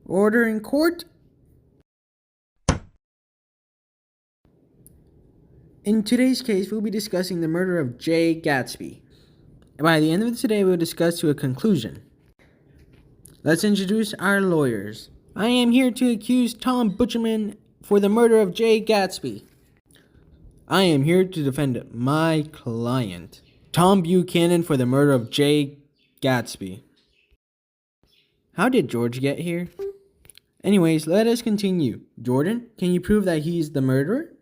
Order in court. In today's case, we'll be discussing the murder of Greag Gatsby. By the end of today, we'll discuss to a conclusion. Let's introduce our lawyers. I am here to accuse Tom Butcherman for the murder of Greag Gatsby. I am here to defend my client, Tom Buchanan, for the murder of Greag Gatsby. How did George get here? Anyways, let us continue. Jordan, can you prove that he's the murderer?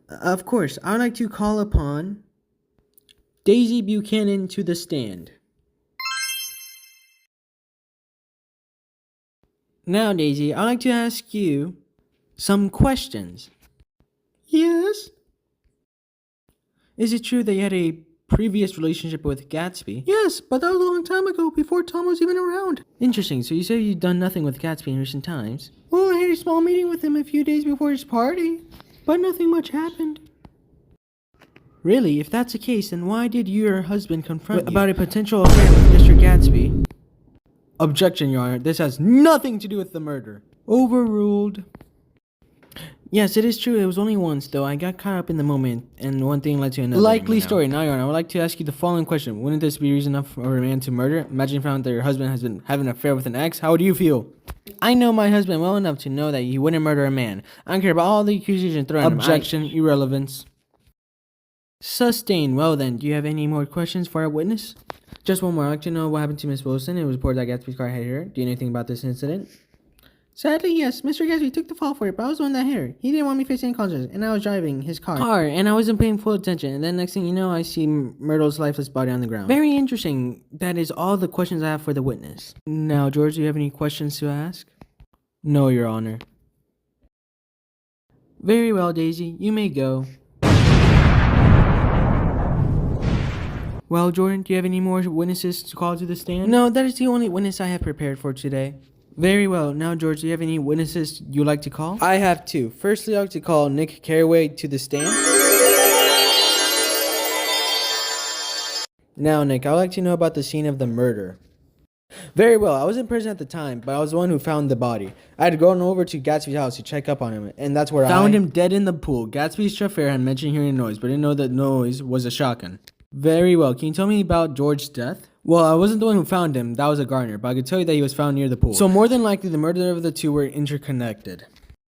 Of course, I would like to call upon Daisy Buchanan to the stand. Now, Daisy, I'd like to ask you some questions. Yes? Is it true that you had a previous relationship with Gatsby? Yes, but that was a long time ago, before Tom was even around. Interesting, so you say you've done nothing with Gatsby in recent times? Well, I had a small meeting with him a few days before his party, but nothing much happened. Really? If that's the case, then why did your husband confront you about a potential affair with Mr. Gatsby? Objection, Your Honor. This has nothing to do with the murder. Overruled. Yes, it is true. It was only once, though. I got caught up in the moment, and one thing led to another. Likely story. Now, Your Honor, I would like to ask you the following question. Wouldn't this be reason enough for a man to murder? Imagine you found out that your husband has been having an affair with an ex. How would you feel? I know my husband well enough to know that he wouldn't murder a man. I don't care about all the accusations thrown at him. Objection. Irrelevance. Sustained. Well then, do you have any more questions for our witness? Just one more. I'd like to know what happened to Miss Wilson. It was reported that Gatsby's car hit her. Do you know anything about this incident? Sadly, yes. Mr. Gatsby took the fall for it, but I was the one that hit her. He didn't want me facing any consequences, and I was driving his car. And I wasn't paying full attention. And then next thing you know, I see Myrtle's lifeless body on the ground. Very interesting. That is all the questions I have for the witness. Now, George, do you have any questions to ask? No, Your Honor. Very well, Daisy. You may go. Well, Jordan, do you have any more witnesses to call to the stand? No, that is the only witness I have prepared for today. Very well. Now, George, do you have any witnesses you'd like to call? I have two. Firstly, I'd like to call Nick Carraway to the stand. Now, Nick, I'd like to know about the scene of the murder. Very well. I wasn't present at the time, but I was the one who found the body. I had gone over to Gatsby's house to check up on him, and that's where I found him dead in the pool. Gatsby's chauffeur had mentioned hearing a noise, but didn't know that noise was a shotgun. Very well. Can you tell me about George's death? Well, I wasn't the one who found him. That was a gardener, but I could tell you that he was found near the pool. So more than likely, the murder of the two were interconnected.